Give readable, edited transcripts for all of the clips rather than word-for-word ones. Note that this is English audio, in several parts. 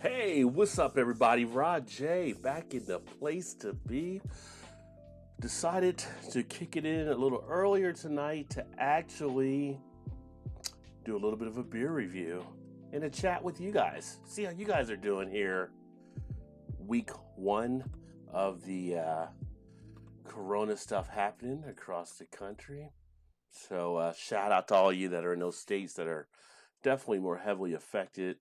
Hey, what's up, everybody? Rod J back in the place to be. Decided to kick it in a little earlier tonight to actually do a little bit of a beer review and a chat with you guys. See how you guys are doing here. Week one of the Corona stuff happening across the country. So, shout out to all you that are in those states that are definitely more heavily affected.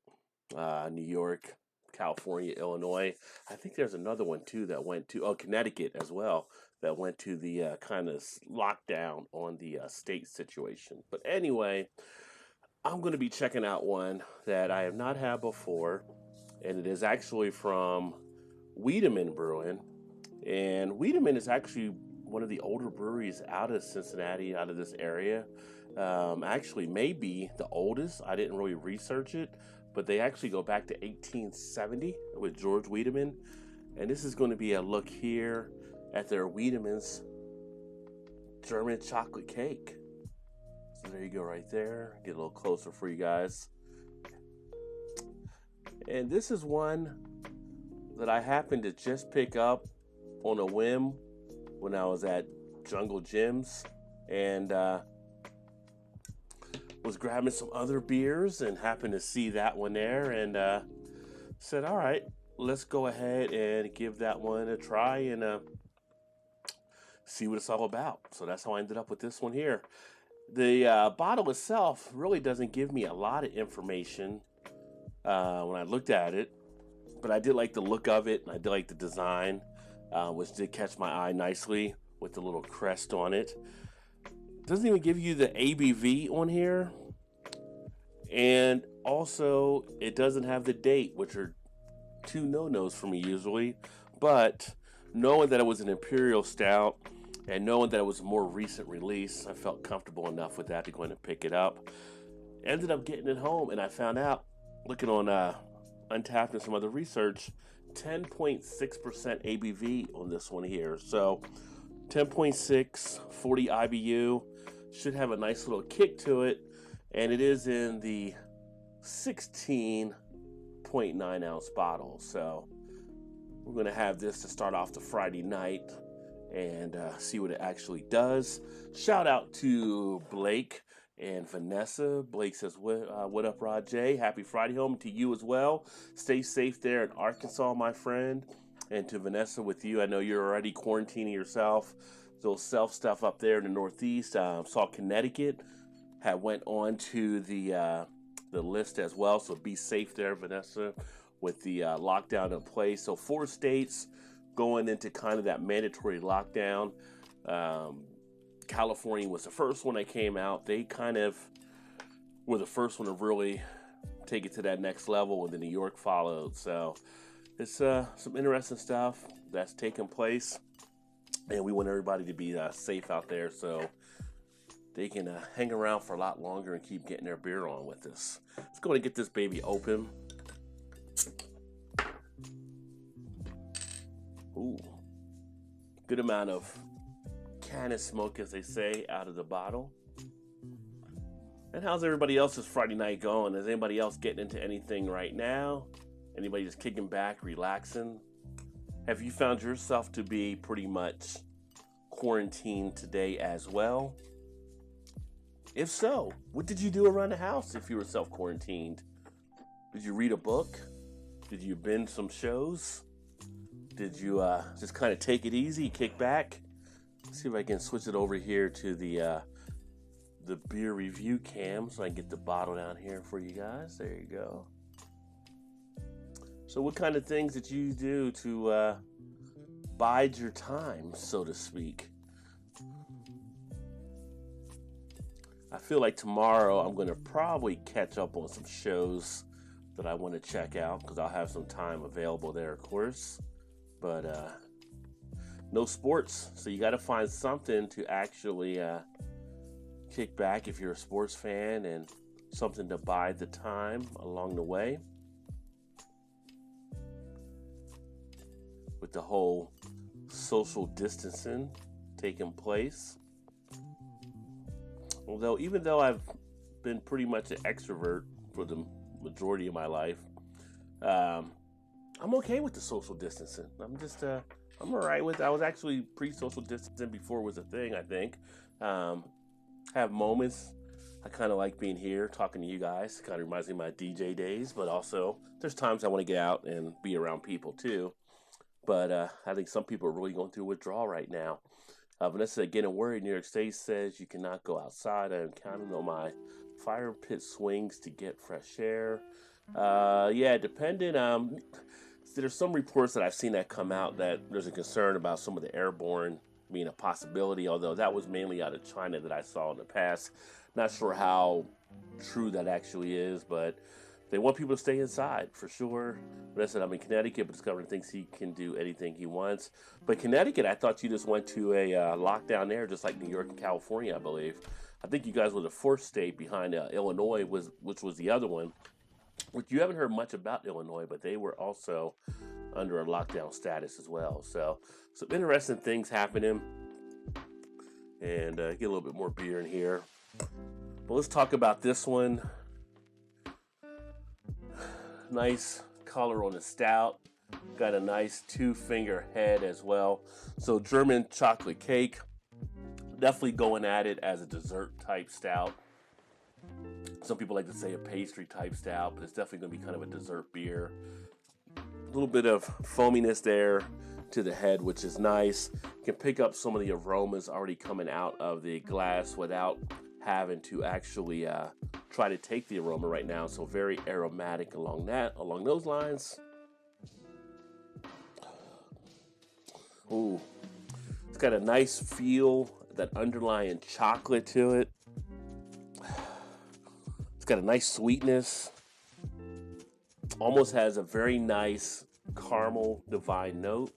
New York, California, Illinois. I think there's another one too that went to Connecticut as well that went to the kind of lockdown on the state situation. But anyway, I'm going to be checking out one that I have not had before, and it is actually from Weidemann Brewing. And Weidemann is actually one of the older breweries out of Cincinnati, out of this area. Actually, maybe the oldest. I didn't really research it, but they actually go back to 1870 with George Weidemann. And this is going to be a look here at their Wiedemann's German chocolate cake. So there you go right there. Get a little closer for you guys. And this is one that I happened to just pick up on a whim when I was at Jungle Gyms and was grabbing some other beers and happened to see that one there and said, all right, let's go ahead and give that one a try and see what it's all about. So that's how I ended up with this one here. The bottle itself really doesn't give me a lot of information when I looked at it, but I did like the look of it and I did like the design, which did catch my eye nicely with the little crest on it. Doesn't even give you the ABV on here, and also it doesn't have the date, which are two no-nos for me usually. But knowing that it was an imperial stout and knowing that it was a more recent release, I felt comfortable enough with that to go in and pick it up. Ended up getting it home, and I found out, looking on Untapped and some other research, 10.6% ABV on this one here. So 10.6, 40 IBU, should have a nice little kick to it, and it is in the 16.9 ounce bottle. So we're going to have this to start off the Friday night and see what it actually does. Shout out to Blake and Vanessa. Blake says, what up, Rod J? Happy Friday home to you as well. Stay safe there in Arkansas, my friend. And to Vanessa, with you, I know you're already quarantining yourself. Those self stuff up there in the Northeast. Saw Connecticut had went on to the list as well. So be safe there, Vanessa, with the lockdown in place. So 4 states going into kind of that mandatory lockdown. California was the first one that came out. They kind of were the first one to really take it to that next level, and then New York followed. So it's some interesting stuff that's taking place, and we want everybody to be safe out there so they can hang around for a lot longer and keep getting their beer on with us. Let's go and get this baby open. Ooh, good amount of can of smoke, as they say, out of the bottle. And how's everybody else's Friday night going? Is anybody else getting into anything right now? Anybody just kicking back, relaxing? Have you found yourself to be pretty much quarantined today as well? If so, what did you do around the house if you were self-quarantined? Did you read a book? Did you binge some shows? Did you just kind of take it easy, kick back? Let's see if I can switch it over here to the beer review cam so I can get the bottle down here for you guys. There you go. So what kind of things did you do to bide your time, so to speak? I feel like tomorrow I'm going to probably catch up on some shows that I want to check out because I'll have some time available there, of course. But no sports, so you got to find something to actually kick back if you're a sports fan and something to bide the time along the way. With the whole social distancing taking place. Although, even though I've been pretty much an extrovert for the majority of my life, Um, I'm okay with the social distancing. I'm all right with. I was actually pre-social distancing before it was a thing. I think. Um, have moments. I kind of like being here, talking to you guys. Kind of reminds me of my DJ days, but also there's times I want to get out and be around people too. But I think some people are really going through withdrawal right now. Vanessa, getting worried. New York State says you cannot go outside. I'm counting on my fire pit swings to get fresh air. Yeah, depending. There's some reports that I've seen that come out that there's a concern about some of the airborne being a possibility, although that was mainly out of China that I saw in the past. Not sure how true that actually is, but they want people to stay inside for sure. But I said I'm in Connecticut, but this governor thinks he can do anything he wants. But Connecticut, I thought you just went to a lockdown there, just like New York and California, I believe. I think you guys were the fourth state behind Illinois, which was the other one. Which you haven't heard much about Illinois, but they were also under a lockdown status as well. So some interesting things happening, and get a little bit more beer in here. But let's talk about this one. Nice color on the stout. Got a nice 2-finger head as well. So German chocolate cake. Definitely going at it as a dessert type stout. Some people like to say a pastry type stout, but it's definitely going to be kind of a dessert beer. A little bit of foaminess there to the head, which is nice. You can pick up some of the aromas already coming out of the glass without having to actually try to take the aroma right now. So very aromatic along those lines. Ooh, it's got a nice feel, that underlying chocolate to it. It's got a nice sweetness. Almost has a very nice caramel divine note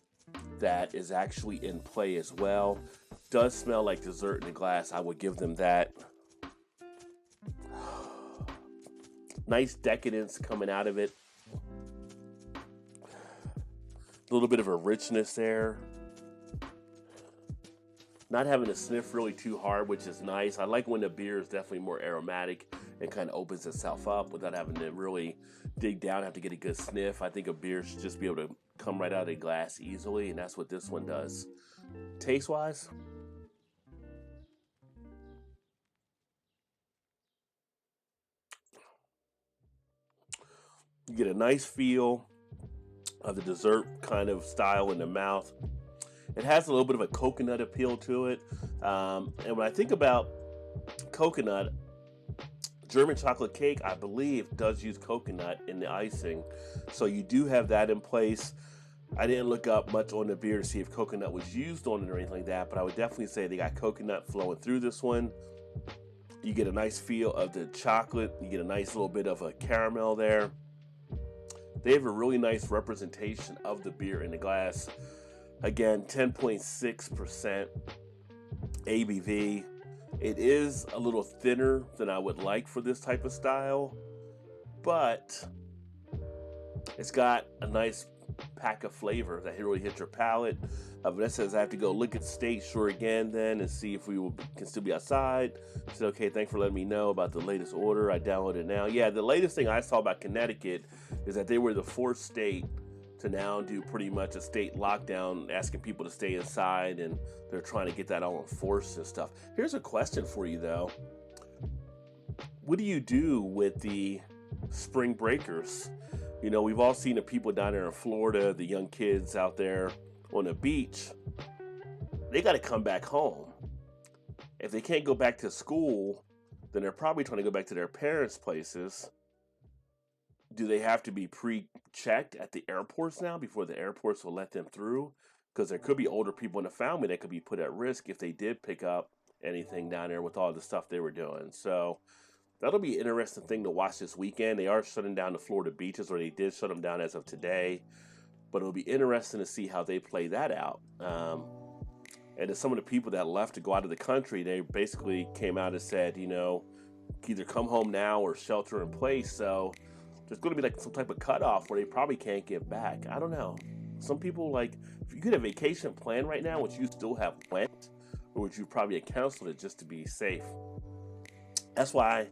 that is actually in play as well. Does smell like dessert in the glass. I would give them that. Nice decadence coming out of it. A little bit of a richness there. Not having to sniff really too hard, which is nice. I like when the beer is definitely more aromatic and kind of opens itself up without having to really dig down, have to get a good sniff. I think a beer should just be able to come right out of the glass easily, and that's what this one does. Taste-wise, you get a nice feel of the dessert kind of style in the mouth. It has a little bit of a coconut appeal to it. And when I think about coconut, German chocolate cake, I believe, does use coconut in the icing. So you do have that in place. I didn't look up much on the beer to see if coconut was used on it or anything like that, but I would definitely say they got coconut flowing through this one. You get a nice feel of the chocolate. You get a nice little bit of a caramel there. They have a really nice representation of the beer in the glass. Again, 10.6% ABV. It is a little thinner than I would like for this type of style, but it's got a nice pack of flavor that really hits your palate. Vanessa says I have to go look at State Shore again then and see if can still be outside. She said, okay, thanks for letting me know about the latest order. I downloaded it now. Yeah, the latest thing I saw about Connecticut is that they were the fourth state to now do pretty much a state lockdown, asking people to stay inside, and they're trying to get that all enforced and stuff. Here's a question for you, though. What do you do with the spring breakers? You know, we've all seen the people down there in Florida, the young kids out there on the beach. They got to come back home. If they can't go back to school, then they're probably trying to go back to their parents' places. Do they have to be pre-checked at the airports now before the airports will let them through? Because there could be older people in the family that could be put at risk if they did pick up anything down there with all the stuff they were doing. So that'll be an interesting thing to watch this weekend. They are shutting down the Florida beaches, or they did shut them down as of today. But it'll be interesting to see how they play that out. And then some of the people that left to go out of the country, they basically came out and said, you know, either come home now or shelter in place. So there's going to be like some type of cutoff where they probably can't get back. I don't know. Some people, like, if you could have a vacation plan right now, would you still have went, or would you probably have canceled it just to be safe? That's why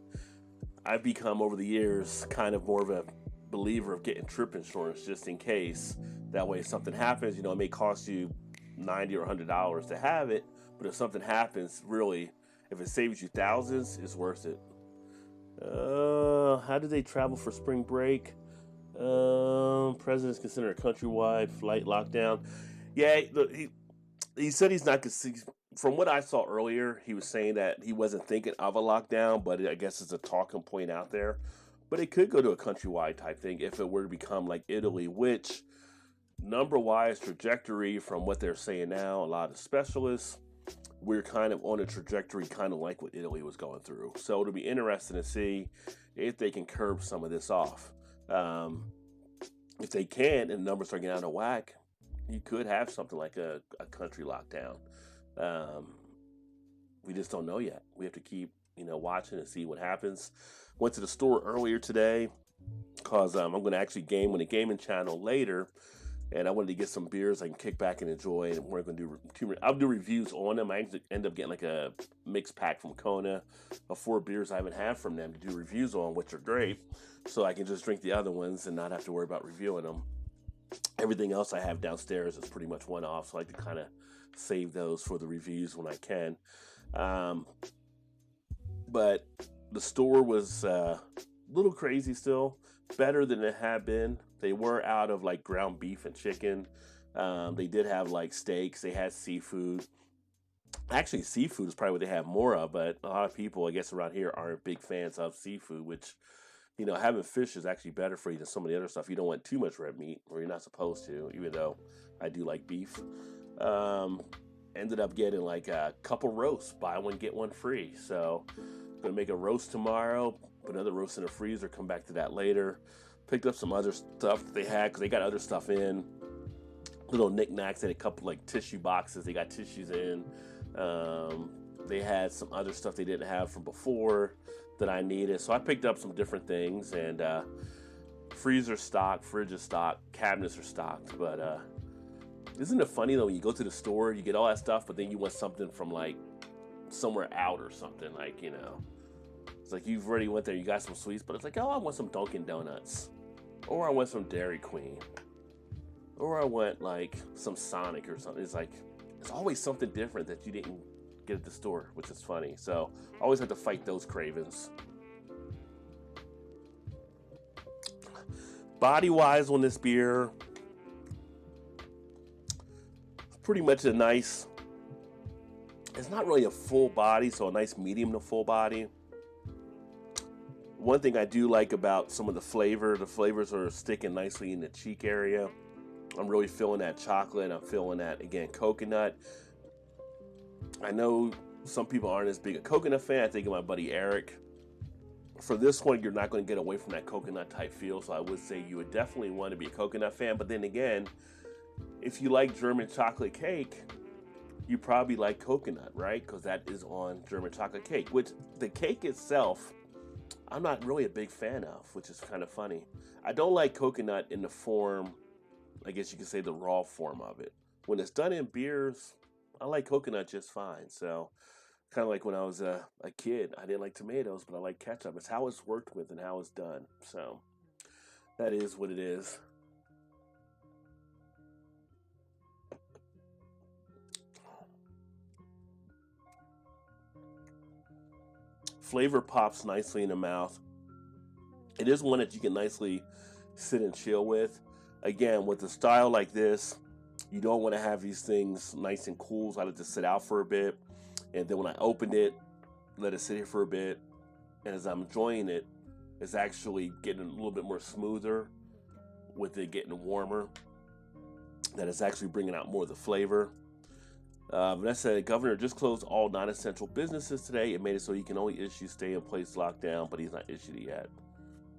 I've become over the years kind of more of a believer of getting trip insurance just in case. That way, if something happens, it may cost you $90 or $100 to have it, but if something happens, really, if it saves you thousands, it's worth it. How did they travel for spring break? President's considered a countrywide flight lockdown. Yeah, he said he's not. From what I saw earlier, he was saying that he wasn't thinking of a lockdown, but I guess it's a talking point out there. But it could go to a countrywide type thing if it were to become like Italy, which number-wise trajectory from what they're saying now, a lot of specialists, we're kind of on a trajectory kind of like what Italy was going through. So it'll be interesting to see if they can curb some of this off. If they can and numbers are getting out of whack, you could have something like a country lockdown. We just don't know yet. We have to keep, watching and see what happens. Went to the store earlier today because I'm going to actually game on the gaming channel later, and I wanted to get some beers I can kick back and enjoy. And we're going to I'll do reviews on them. I end up getting like a mixed pack from Kona of 4 beers I haven't had from them to do reviews on, which are great. So I can just drink the other ones and not have to worry about reviewing them. Everything else I have downstairs is pretty much one-off, so I like to kind of save those for the reviews when I can. But the store was a little crazy still, better than it had been. They were out of like ground beef and chicken. They did have like steaks. They had seafood. Actually, seafood is probably what they have more of, but a lot of people, I guess, around here aren't big fans of seafood, which, having fish is actually better for you than some of the other stuff. You don't want too much red meat, or you're not supposed to, even though I do like beef. Ended up getting like a couple roasts, buy one, get one free. So going to make a roast tomorrow, put another roast in the freezer, come back to that later. Picked up some other stuff that they had because they got other stuff in. Little knickknacks and a couple like tissue boxes. They got tissues in. They had some other stuff they didn't have from before that I needed. So I picked up some different things, and freezer stocked, fridge is stocked, cabinets are stocked. But isn't it funny though, when you go to the store, you get all that stuff, but then you want something from like somewhere out or something, like, it's like you've already went there, you got some sweets, but it's like, oh, I want some Dunkin' Donuts, or I want some Dairy Queen, or I want like some Sonic or something. It's like, it's always something different that you didn't get at the store, which is funny. So I always have to fight those cravings. Body-wise on this beer, pretty much a nice, it's not really a full body, so a nice medium to full body. One thing I do like about some of the flavors are sticking nicely in the cheek area. I'm really feeling that chocolate. I'm feeling that, again, coconut. I know some people aren't as big a coconut fan. I think of my buddy Eric. For this one, you're not going to get away from that coconut type feel, so I would say you would definitely want to be a coconut fan. But then again, if you like German chocolate cake, you probably like coconut, right? Because that is on German chocolate cake, which the cake itself, I'm not really a big fan of, which is kind of funny. I don't like coconut in the form, I guess you could say the raw form of it. When it's done in beers, I like coconut just fine. So kind of like when I was a kid, I didn't like tomatoes, but I like ketchup. It's how it's worked with and how it's done. So that is what it is. Flavor pops nicely in the mouth. It is one that you can nicely sit and chill with. Again, with a style like this, you don't want to have these things nice and cool. So I let it sit out for a bit. And then when I opened it, let it sit here for a bit. And as I'm enjoying it, it's actually getting a little bit more smoother with it getting warmer. That it's actually bringing out more of the flavor. Vanessa said, the governor just closed all non-essential businesses today. It made it so he can only issue stay-in-place lockdown, but he's not issued it yet.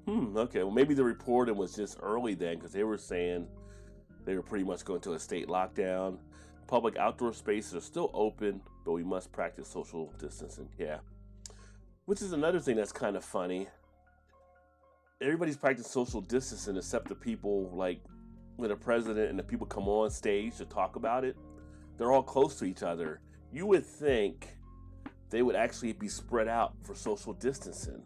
Okay, well, maybe the reporting was just early then, because they were saying they were pretty much going to a state lockdown. Public outdoor spaces are still open, but we must practice social distancing. Yeah. Which is another thing that's kind of funny. Everybody's practicing social distancing except the people, like, when the president and the people come on stage to talk about it. They're all close to each other. You would think they would actually be spread out for social distancing.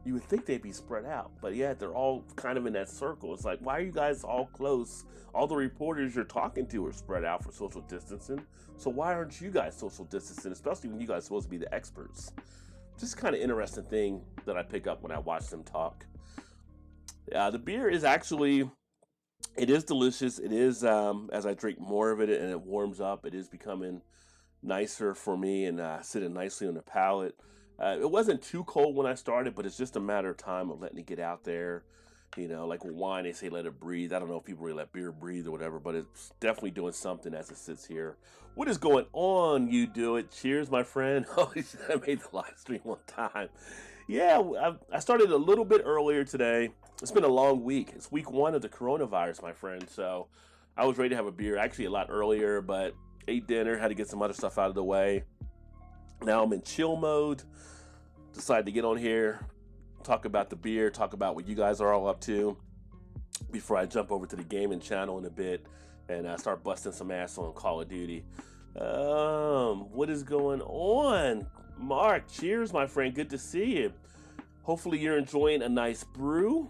You would think they'd be spread out, but yeah, they're all kind of in that circle. It's like, why are you guys all close? All the reporters you're talking to are spread out for social distancing. So why aren't you guys social distancing, especially when you guys are supposed to be the experts? Just kind of interesting thing that I pick up when I watch them talk. The beer is actually, it is delicious. It is, as I drink more of it and it warms up, it is becoming nicer for me and sitting nicely on the palate. It wasn't too cold when I started, but it's just a matter of time of letting it get out there. You know, like with wine, they say let it breathe. I don't know if people really let beer breathe or whatever, but it's definitely doing something as it sits here. What is going on? You do it. Cheers, my friend. Oh, I made the live stream one time. Yeah, I started a little bit earlier today. It's been a long week. It's week 1 of the coronavirus, my friend. So I was ready to have a beer actually a lot earlier, but ate dinner, had to get some other stuff out of the way. Now I'm in chill mode. Decided to get on here, talk about the beer, talk about what you guys are all up to before I jump over to the gaming channel in a bit and start busting some ass on Call of Duty. What is going on? Mark, cheers, my friend. Good to see you. Hopefully you're enjoying a nice brew.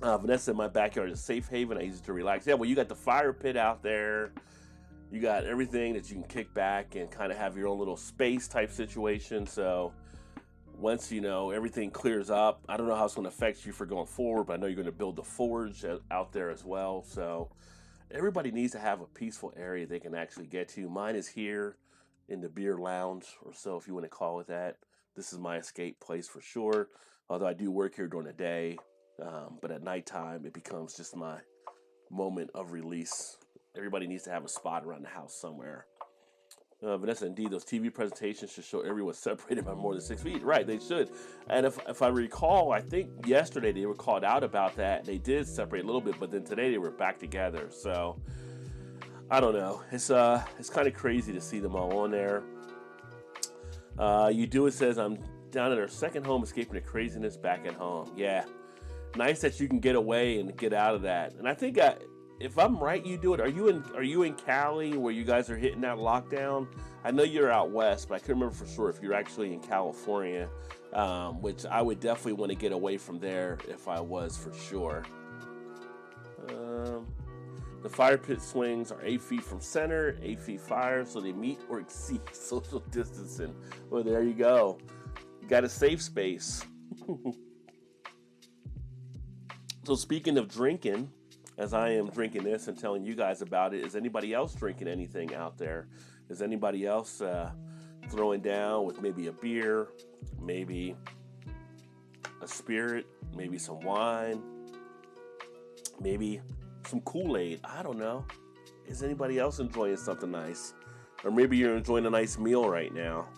Vanessa, in my backyard is a safe haven. I use it to relax. Yeah, well, you got the fire pit out there. You got everything that you can kick back and kind of have your own little space type situation. So once, you know, everything clears up, I don't know how it's going to affect you for going forward, but I know you're going to build the forge out there as well. So everybody needs to have a peaceful area they can actually get to. Mine is here in the beer lounge, or so, if you want to call it that. This is my escape place for sure, although I do work here during the day. But at nighttime, it becomes just my moment of release. Everybody needs to have a spot around the house somewhere. Vanessa, indeed, those TV presentations should show everyone separated by more than 6 feet. Right, they should. And if I recall, I think yesterday they were called out about that. They did separate a little bit, but then today they were back together. So I don't know. It's kind of crazy to see them all on there. You do it says I'm down at our second home, escaping the craziness back at home. Yeah, nice that you can get away and get out of that. And I think if I'm right, you do it. Are you in Cali where you guys are hitting that lockdown? I know you're out west, but I couldn't remember for sure if you're actually in California, which I would definitely want to get away from there if I was for sure. The fire pit swings are 8 feet from center, 8 feet fire, so they meet or exceed social distancing. Well, there you go. You got a safe space. So speaking of drinking, as I am drinking this and telling you guys about it, is anybody else drinking anything out there? Is anybody else throwing down with maybe a beer, maybe a spirit, maybe some wine, maybe some Kool-Aid? I don't know. Is anybody else enjoying something nice? Or maybe you're enjoying a nice meal right now.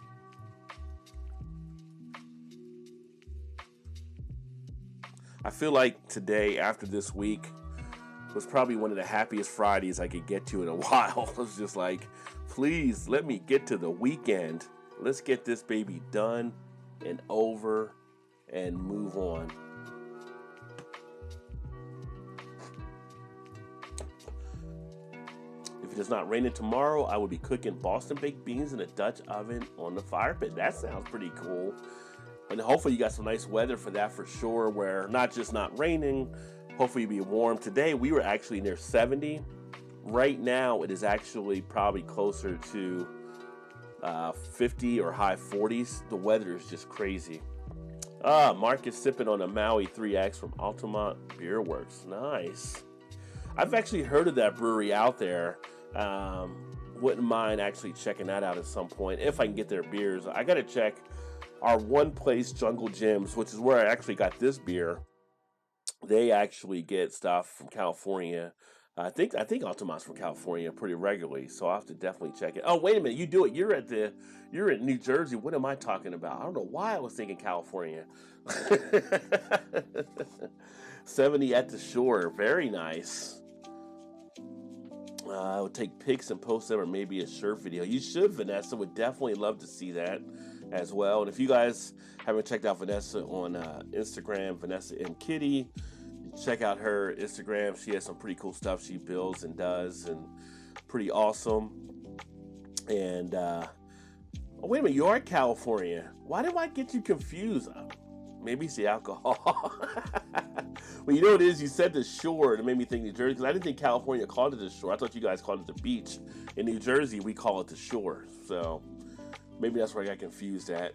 I feel like today, after this week, was probably one of the happiest Fridays I could get to in a while. I was just like, please let me get to the weekend. Let's get this baby done and over and move on. If it is not raining tomorrow, I will be cooking Boston baked beans in a Dutch oven on the fire pit. That sounds pretty cool. And hopefully you got some nice weather for that for sure, where not just not raining, hopefully it'll be warm. Today we were actually near 70. Right now it is actually probably closer to 50 or high 40s. The weather is just crazy. Mark is sipping on a Maui 3X from Altamont Beer Works. Nice. I've actually heard of that brewery out there. Wouldn't mind actually checking that out at some point if I can get their beers. I gotta check our one place, Jungle Gyms, which is where I actually got this beer. They actually get stuff from California. I think Altamont's from California pretty regularly, so I'll have to definitely check it. Oh, wait a minute, you do it. You're in New Jersey. What am I talking about? I don't know why I was thinking California. 70 at the shore, very nice. I would take pics and post them, or maybe a shirt video. You should, Vanessa. Would definitely love to see that as well. And if you guys haven't checked out Vanessa on Instagram, Vanessa M. Kitty, check out her Instagram. She has some pretty cool stuff she builds and does, and pretty awesome. And oh, wait a minute, you are in California. Why did I get you confused? Maybe it's the alcohol. Well, you know what it is? You said the shore, and it made me think New Jersey, because I didn't think California called it the shore. I thought you guys called it the beach. In New Jersey, we call it the shore. So maybe that's where I got confused at.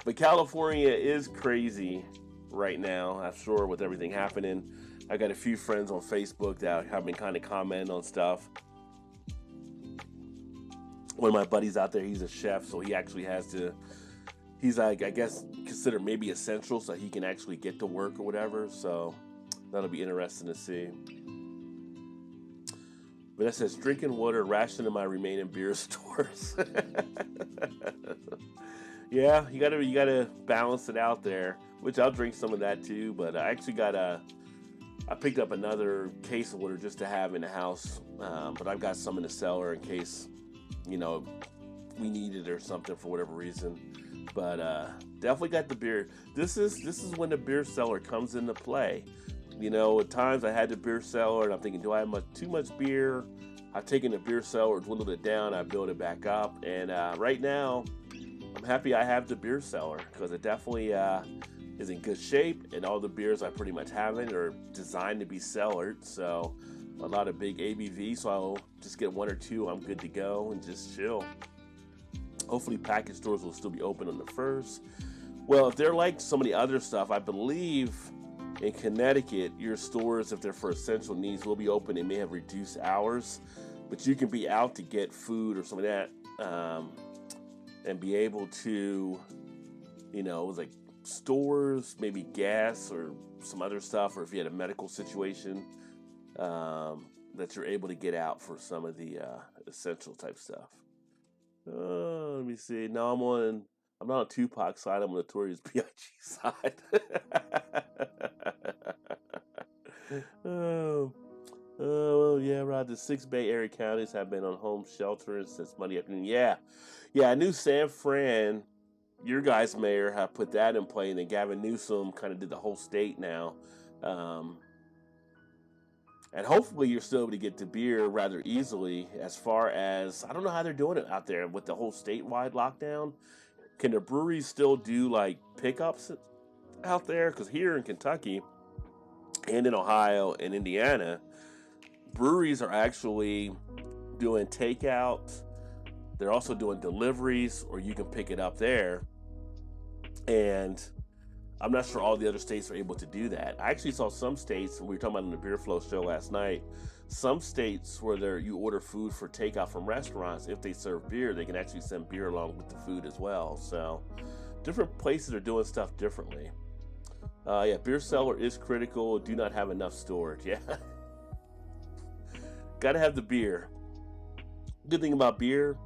But California is crazy right now, I'm sure, with everything happening. I got a few friends on Facebook that have been kind of commenting on stuff. One of my buddies out there, he's a chef, so he actually has to, he's like, I guess, considered maybe essential, so he can actually get to work or whatever. So that'll be interesting to see. But that says, drinking water, rationing my remaining beer stores. Yeah, you gotta balance it out there, which I'll drink some of that too. But I actually I picked up another case of water just to have in the house. But I've got some in the cellar in case, you know, we need it or something for whatever reason. But definitely got the beer. This is when the beer cellar comes into play. You know, at times I had the beer cellar and I'm thinking, do I have too much beer? I've taken the beer cellar, dwindled it down, I built it back up, and right now I'm happy I have the beer cellar, because it definitely is in good shape, and all the beers I pretty much have in are designed to be cellared. So a lot of big ABV, so I'll just get one or two, I'm good to go, and just chill. Hopefully package stores will still be open on the 1st. Well, if they're like some of the other stuff, I believe in Connecticut, your stores, if they're for essential needs, will be open. They may have reduced hours, but you can be out to get food or some of that, and be able to, you know, it was like stores, maybe gas or some other stuff, or if you had a medical situation, that you're able to get out for some of the essential type stuff. Let me see. Now I'm not on Tupac's side. I'm on Notorious B.I.G. side. Well, yeah, Rod. The 6 Bay Area counties have been on home shelter since Monday afternoon. Yeah, I knew San Fran, your guys' mayor, have put that in play, and then Gavin Newsom kind of did the whole state now. And hopefully you're still able to get the beer rather easily. As far as, I don't know how they're doing it out there with the whole statewide lockdown. Can the breweries still do like pickups out there? Because here in Kentucky and in Ohio and Indiana, breweries are actually doing takeout. They're also doing deliveries, or you can pick it up there. And I'm not sure all the other states are able to do that. I actually saw some states, and we were talking about on the Beer Flow show last night, some states where you order food for takeout from restaurants, if they serve beer, they can actually send beer along with the food as well. So different places are doing stuff differently. Yeah, beer cellar is critical. Do not have enough stored. Yeah. Got to have the beer. Good thing about beer,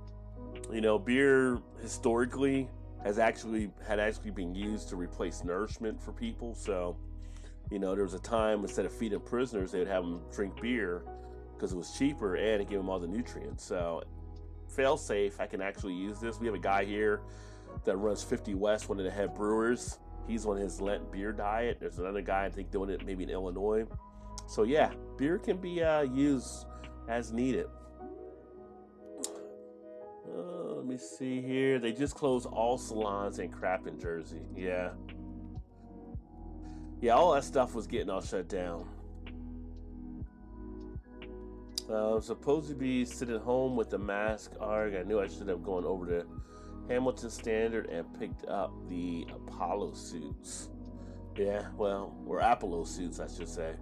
you know, beer historically had actually been used to replace nourishment for people. So, you know, there was a time instead of feeding prisoners, they would have them drink beer because it was cheaper and it gave them all the nutrients. So, fail safe, I can actually use this. We have a guy here that runs 50 West, one of the head brewers. He's on his Lent beer diet. There's another guy I think doing it maybe in Illinois. So yeah, beer can be used as needed. Let me see here. They just closed all salons and crap in Jersey. Yeah, all that stuff was getting all shut down. I'm supposed to be sitting home with the mask. I knew I should have gone over to Hamilton Standard and picked up the Apollo suits. Yeah, well, or Apollo suits, I should say.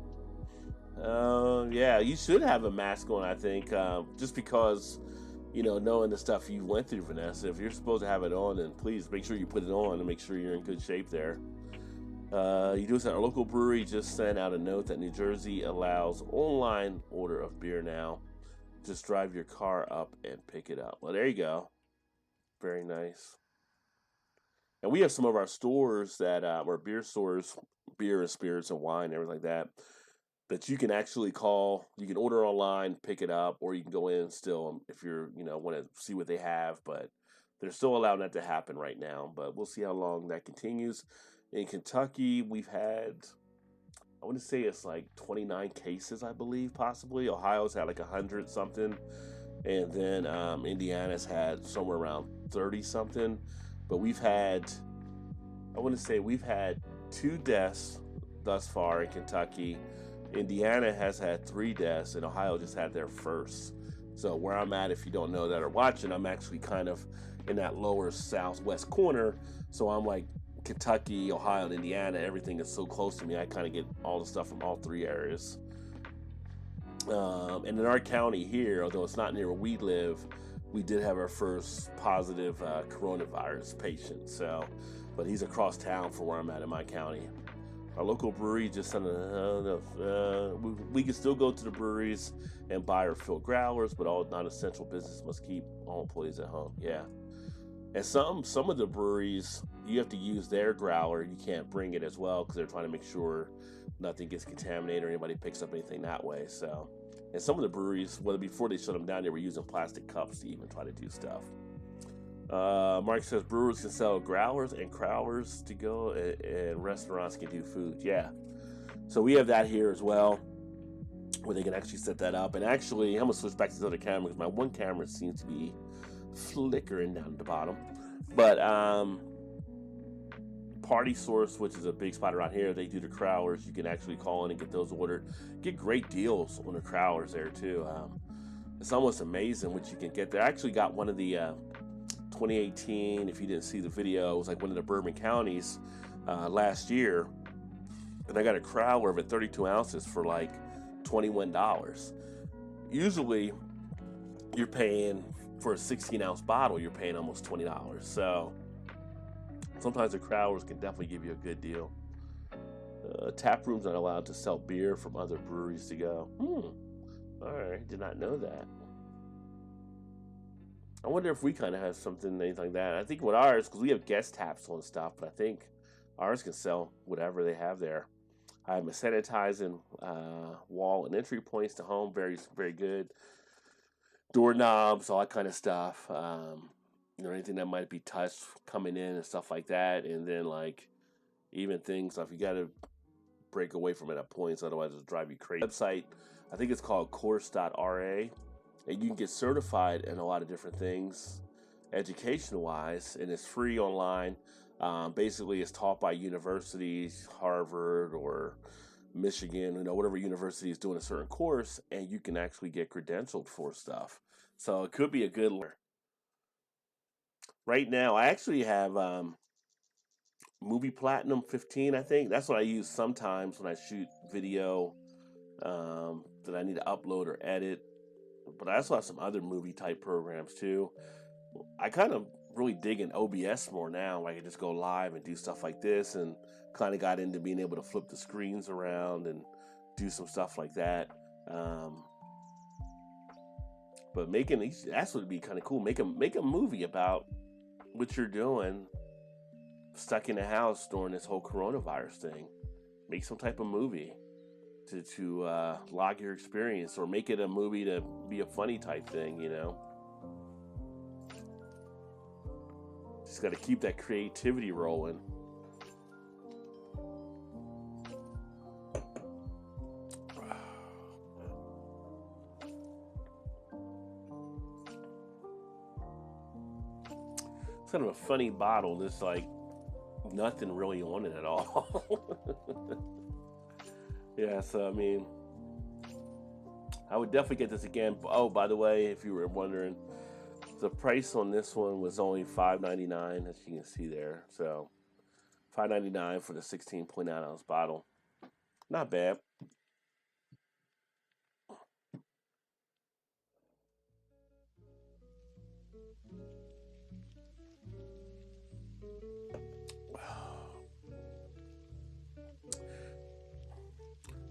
Yeah, you should have a mask on, I think, just because, you know, knowing the stuff you went through, Vanessa. If you're supposed to have it on, then please make sure you put it on and make sure you're in good shape there. You do say our local brewery just sent out a note that New Jersey allows online order of beer now. Just drive your car up and pick it up. Well, there you go. Very nice. And we have some of our stores that are beer stores, beer and spirits and wine and everything like that you can actually call. You can order online, pick it up, or you can go in still if you're, you know, want to see what they have. But they're still allowing that to happen right now. But we'll see how long that continues. In Kentucky, we've had, I want to say it's like 29 cases, I believe, possibly. Ohio's had like 100 something. And then Indiana's had somewhere around 30 something. But we've had I want to say we've had 2 deaths thus far in Kentucky. Indiana has had 3 deaths, and Ohio just had their first. So where I'm at, if you don't know that or watching, I'm actually kind of in that lower southwest corner. So I'm like Kentucky, Ohio, and Indiana. Everything is so close to me. I kind of get all the stuff from all 3 areas. And in our county here, although it's not near where we live, we did have our first positive coronavirus patient. So, but he's across town from where I'm at in my county. Our local brewery just sent we can still go to the breweries and buy or fill growlers, but all non-essential business must keep all employees at home. Yeah, and some of the breweries you have to use their growler. You can't bring it as well because they're trying to make sure nothing gets contaminated or anybody picks up anything that way. So, and some of the breweries, whether before they shut them down, they were using plastic cups to even try to do stuff. Mark says brewers can sell growlers and crowlers to go, and restaurants can do food. Yeah, so we have that here as well, where they can actually set that up. And actually, I'm gonna switch back to the other camera because my one camera seems to be flickering down at the bottom. But Party Source, which is a big spot around here, they do the crowlers. You can actually call in and get those ordered. Get great deals on the crowlers there too. It's almost amazing what you can get there. I actually got one of the 2018, if you didn't see the video, it was like one of the bourbon counties last year, and I got a crowler of 32 ounces for like $21. Usually you're paying for a 16-ounce bottle, you're paying almost $20. So sometimes the crowlers can definitely give you a good deal. Tap rooms are allowed to sell beer from other breweries to go. All right, did not know that. I wonder if we kind of have something, anything like that. I think with ours, because we have guest taps on stuff, but I think ours can sell whatever they have there. I have a sanitizing wall and entry points to home, very, very good. Doorknobs, all that kind of stuff. Anything that might be touched coming in and stuff like that. And then like even things like you got to break away from it at points, otherwise it'll drive you crazy. Website, I think it's called course.ra. And you can get certified in a lot of different things, education-wise, and it's free online. Basically, it's taught by universities, Harvard or Michigan, whatever university is doing a certain course, and you can actually get credentialed for stuff. So it could be a good learner. Right now, I actually have Movie Platinum 15, I think. That's what I use sometimes when I shoot video that I need to upload or edit. But I also have some other movie type programs too. I kind of really dig in OBS more now, where I can just go live and do stuff like this, and kind of got into being able to flip the screens around and do some stuff like that. But that's what would be kind of cool. Make a movie about what you're doing, stuck in the house during this whole coronavirus thing. Make some type of movie to log your experience, or make it a movie to be a funny type thing, Just got to keep that creativity rolling. It's kind of a funny bottle. There's like nothing really on it at all. Yeah, so I mean, I would definitely get this again. Oh, by the way, if you were wondering, the price on this one was only $5.99, as you can see there. So $5.99 for the 16.9 ounce bottle. Not bad.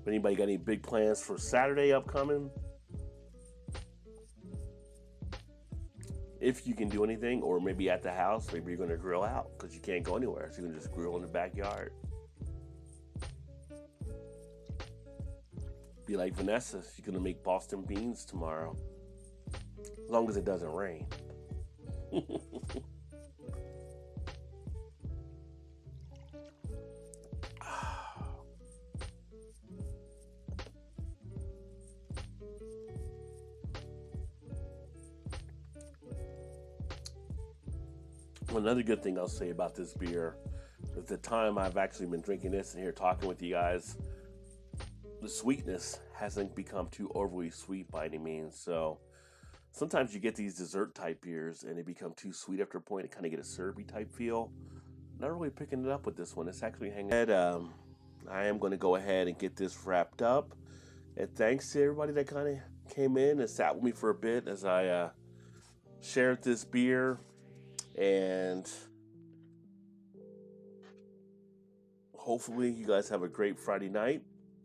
Anybody got any big plans for Saturday upcoming? If you can do anything, or maybe at the house, maybe you're going to grill out because you can't go anywhere, so you can just grill in the backyard. Be like Vanessa, she's going to make Boston beans tomorrow, as long as it doesn't rain. Another good thing I'll say about this beer the time I've actually been drinking this and here talking with you guys, the sweetness hasn't become too overly sweet by any means. So sometimes you get these dessert type beers and they become too sweet after a point. It kind of get a syrupy type feel. Not really picking it up with this one. It's actually hanging. I am going to go ahead and get this wrapped up. And thanks to everybody that kind of came in and sat with me for a bit as I shared this beer. And hopefully you guys have a great Friday night.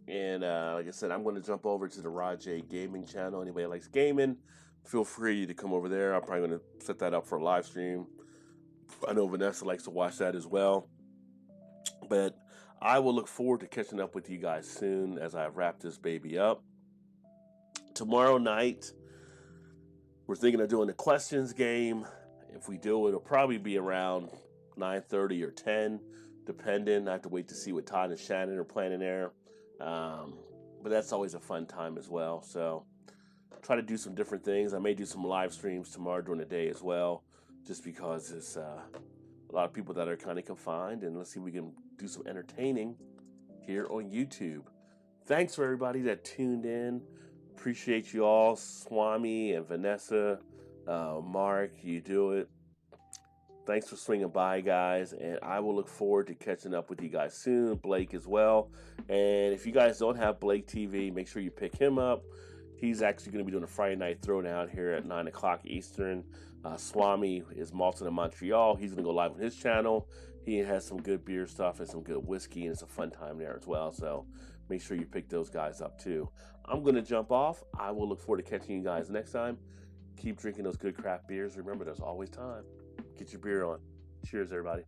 And like I said, I'm going to jump over to the Rod J Gaming channel. Anybody that likes gaming, feel free to come over there. I'm probably going to set that up for a live stream. I know Vanessa likes to watch that as well. But I will look forward to catching up with you guys soon as I wrap this baby up. Tomorrow night, we're thinking of doing a questions game. If we do, it'll probably be around 9:30 or 10, depending. I have to wait to see what Todd and Shannon are planning there. But that's always a fun time as well. So try to do some different things. I may do some live streams tomorrow during the day as well, just because it's a lot of people that are kind of confined. And let's see if we can do some entertaining here on YouTube. Thanks for everybody that tuned in. Appreciate you all, Swami and Vanessa, Mark, you do it. Thanks for swinging by, guys, and I will look forward to catching up with you guys soon. Blake as well. And if you guys don't have Blake TV, make sure you pick him up. He's actually going to be doing a Friday night throwdown here at 9 o'clock Eastern. Swami is Malton in Montreal. He's going to go live on his channel. He has some good beer stuff and some good whiskey, and it's a fun time there as well. So make sure you pick those guys up too. I'm going to jump off. I will look forward to catching you guys next time. Keep drinking those good craft beers. Remember, there's always time. Get your beer on. Cheers, everybody.